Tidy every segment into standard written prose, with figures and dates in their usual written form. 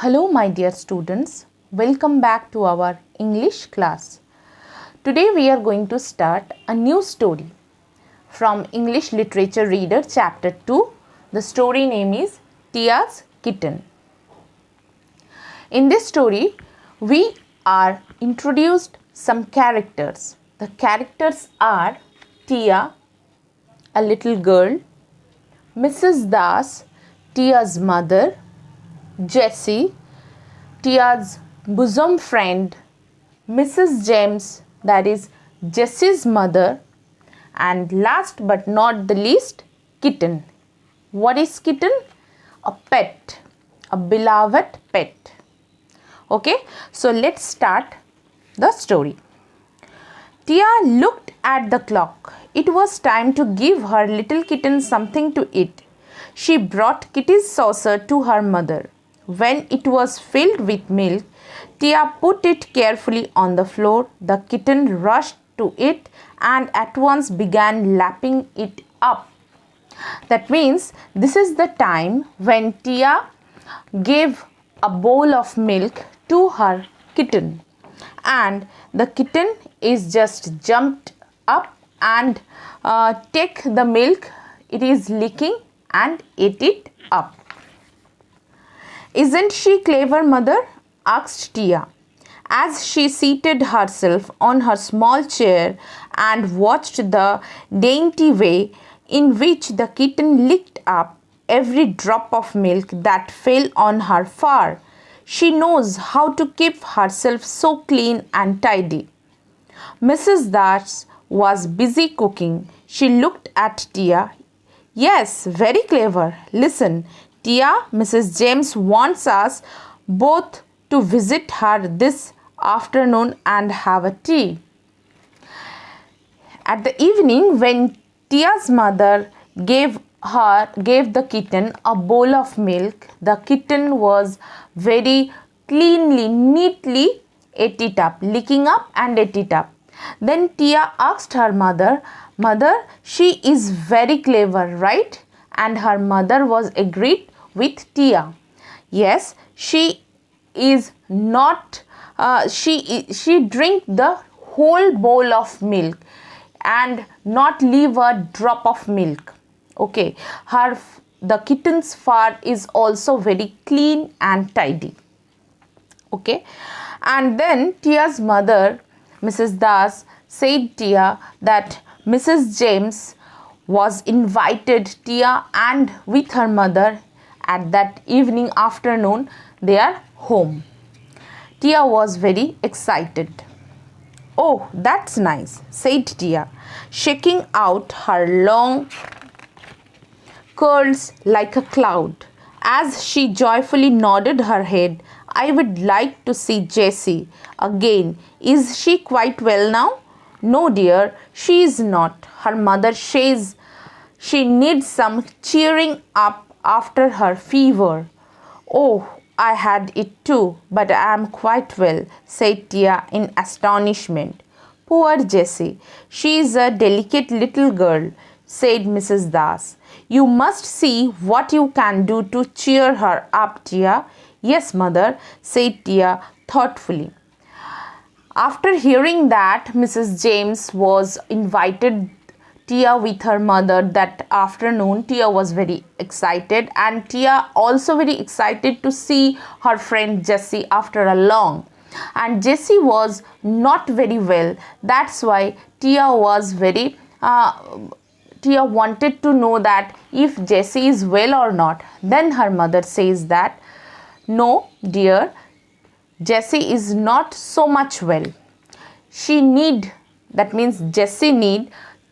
Hello, my dear students. Welcome back to our English class. Today we are going to start a new story from English Literature Reader Chapter 2. The story name is Tia's Kitten. In this story, we are introduced some characters. The characters are Tia, a little girl, Mrs. Das, Tia's mother, Jessie, Tia's bosom friend, Mrs. James, that is Jessie's mother, and last but not the least, Kitten. What is Kitten? A pet, a beloved pet. Okay, so let's start the story. Tia looked at the clock. It was time to give her little kitten something to eat. She brought Kitty's saucer to her mother. When it was filled with milk, Tia put it carefully on the floor. The kitten rushed to it and at once began lapping it up. That means this is the time when Tia gave a bowl of milk to her kitten, and the kitten is just jumped up and take the milk. It is licking and ate it up. Isn't she clever, mother? Asked Tia, as she seated herself on her small chair and watched the dainty way in which the kitten licked up every drop of milk that fell on her fur. She knows how to keep herself so clean and tidy. Mrs. Das was busy cooking. She looked at Tia. Yes, very clever. Listen, Tia, Mrs. James wants us both to visit her this afternoon and have a tea. At the evening, when Tia's mother gave the kitten a bowl of milk, the kitten was very cleanly, neatly ate it up, licking up and ate it up. Then Tia asked her mother, Mother, she is very clever, right? And her mother was agreed with Tia. Yes, she is not, she drink the whole bowl of milk and not leave a drop of milk. Okay, the kitten's fur is also very clean and tidy. Okay, and then Tia's mother, Mrs. Das, said Tia that Mrs. James was invited Tia and with her mother at that evening afternoon their home. Tia was very excited. Oh, that's nice, said Tia, shaking out her long curls like a cloud. As she joyfully nodded her head, I would like to see Jessie again. Is she quite well now? No, dear, she is not. Her mother says she needs some cheering up after her fever. Oh, I had it too, but I am quite well, said Tia in astonishment. Poor Jessie, she is a delicate little girl, said Mrs. Das. You must see what you can do to cheer her up, Tia. Yes, mother, said Tia thoughtfully. After hearing that, Mrs. James was invited Tia with her mother that afternoon. Tia was very excited, and Tia also very excited to see her friend Jessie after a long. And Jessie was not very well. That's why Tia was very Tia wanted to know that if Jessie is well or not. Then her mother says that, no, dear, Jessie is not so much well. Jessie need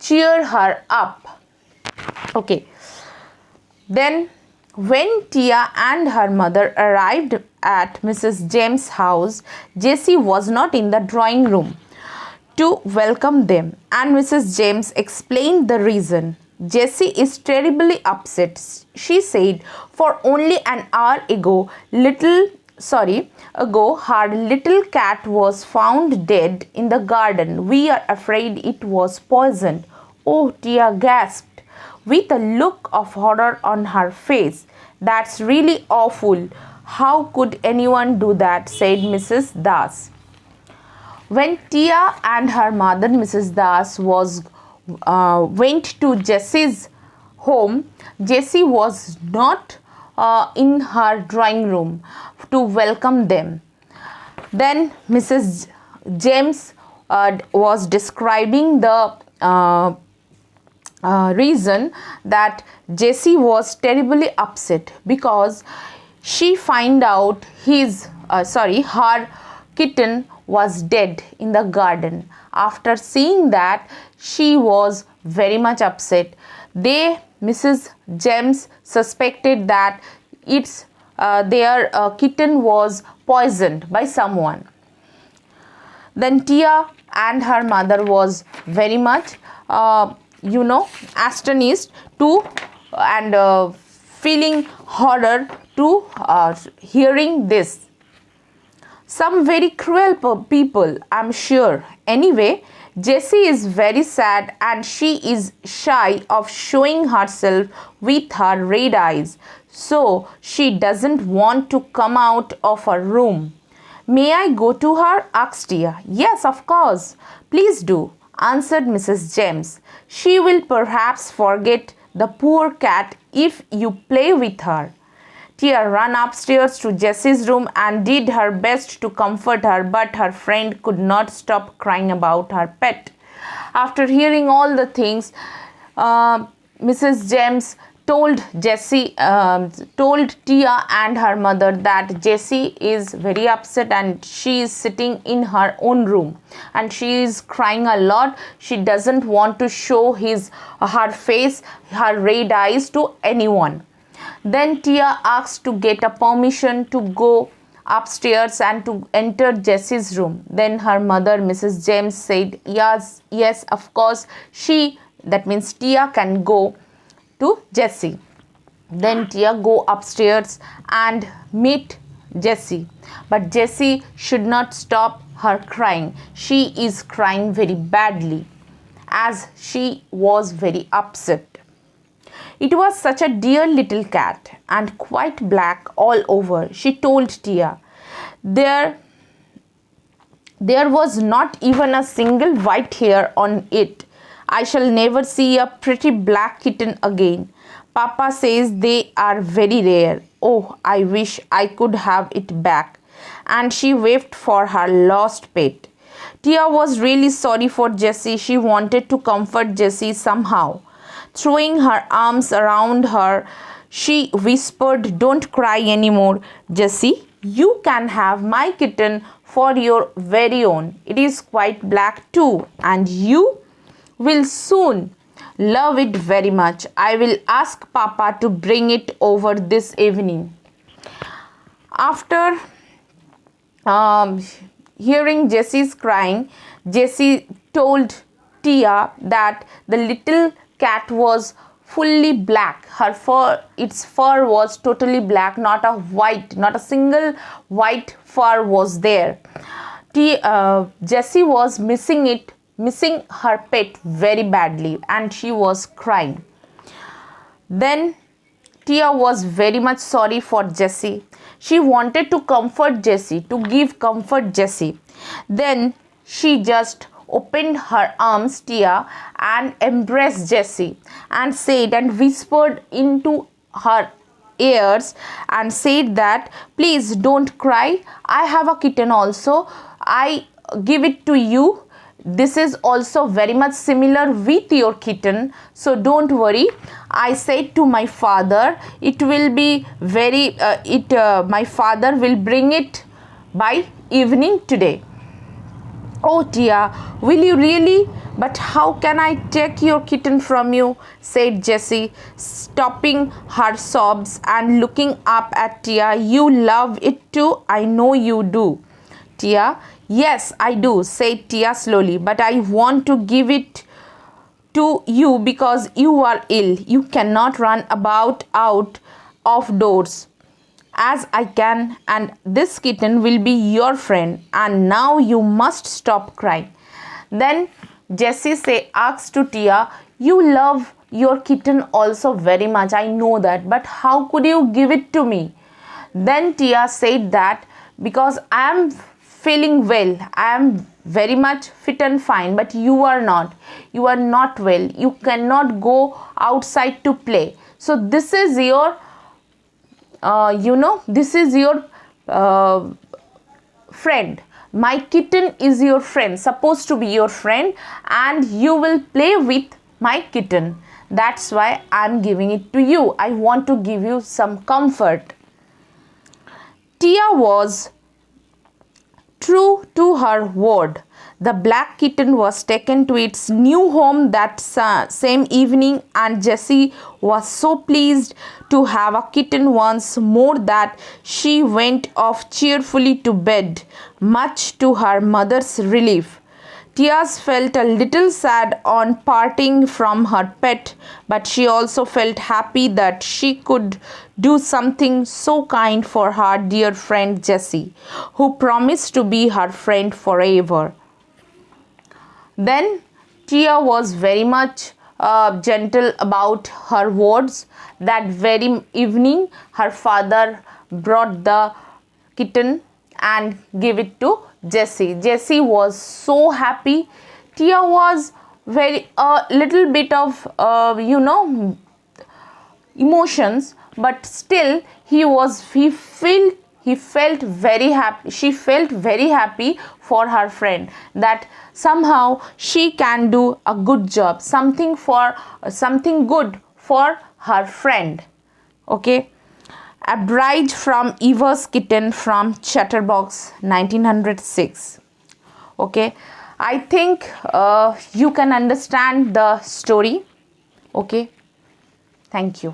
cheer her up. Okay. Then when Tia and her mother arrived at Mrs. James' house, Jessie was not in the drawing room to welcome them, and Mrs. James explained the reason. Jessie is terribly upset, she said, for only an hour ago her little cat was found dead in the garden. We are afraid it was poisoned. Oh, Tia gasped, with a look of horror on her face. That's really awful. How could anyone do that? Said Mrs. Das. When Tia and her mother, Mrs. Das, went to Jessie's home, Jessie was not in her drawing room to welcome them. Then Mrs. James was describing the reason that Jessie was terribly upset because she found out her kitten was dead in the garden. After seeing that, she was very much upset. Mrs. James suspected that their kitten was poisoned by someone. Then Tia and her mother was very much astonished and feeling horror to hearing this. Some very cruel people, I'm sure. Anyway, Jessie is very sad and she is shy of showing herself with her red eyes, so she doesn't want to come out of her room. May I go to her? Asked Tia. Yes, of course. Please do, answered Mrs. James. She will perhaps forget the poor cat if you play with her. Tia ran upstairs to Jessie's room and did her best to comfort her, but her friend could not stop crying about her pet. After hearing all the things, Mrs. James told Tia and her mother that Jessie is very upset and she is sitting in her own room and she is crying a lot. She doesn't want to show her face, her red eyes to anyone. Then Tia asked to get a permission to go upstairs and to enter Jessie's room. Then her mother, Mrs. James, said, yes, of course, that means Tia can go to Jessie. Then Tia go upstairs and meet Jessie. But Jessie should not stop her crying. She is crying very badly as she was very upset. It was such a dear little cat and quite black all over, she told Tia. There was not even a single white hair on it. I shall never see a pretty black kitten again. Papa says they are very rare. Oh, I wish I could have it back. And she wept for her lost pet. Tia was really sorry for Jessie. She wanted to comfort Jessie somehow. Throwing her arms around her, she whispered, Don't cry anymore, Jessie. You can have my kitten for your very own. It is quite black too, and you will soon love it very much. I will ask Papa to bring it over this evening. After hearing Jessie's crying, Jessie told Tia that the little cat was fully black. Its fur was totally black, not a single white fur was there. Jessie was missing her pet very badly, and she was crying. Then Tia was very much sorry for Jessie. She wanted to comfort Jessie, to give comfort Jessie. Then she just opened her arms, Tia, and embraced Jessie and said and whispered into her ears and said that, please don't cry. I have a kitten also. I give it to you. This is also very much similar with your kitten, so don't worry. I said to my father, my father will bring it by evening today. Oh Tia, will you really? But how can I take your kitten from you? Said Jessie, stopping her sobs and looking up at Tia. You love it too, I know you do. Tia, yes, I do, said Tia slowly, but I want to give it to you because you are ill. You cannot run about out of doors as I can, and this kitten will be your friend, and now you must stop crying. Then Jessie asked to Tia, you love your kitten also very much, I know that, but how could you give it to me? Then Tia said that because I am feeling well, I am very much fit and fine, but you are not. You are not well. You cannot go outside to play. So this is your, this is your friend. My kitten is your friend, supposed to be your friend, and you will play with my kitten. That's why I'm giving it to you. I want to give you some comfort. Tia was true to her word. The black kitten was taken to its new home that same evening, and Jessie was so pleased to have a kitten once more that she went off cheerfully to bed, much to her mother's relief. Tias felt a little sad on parting from her pet, but she also felt happy that she could do something so kind for her dear friend Jessie, who promised to be her friend forever. Then Tia was very much gentle about her words. That very evening, her father brought the kitten and gave it to Jessie. Jessie was so happy. Tia was very a little bit of emotions, but still he felt very happy. She felt very happy for her friend, that somehow she can do a good job, something good for her friend. Okay. A Bride from Eva's Kitten from Chatterbox 1906. Okay, I think you can understand the story. Okay, thank you.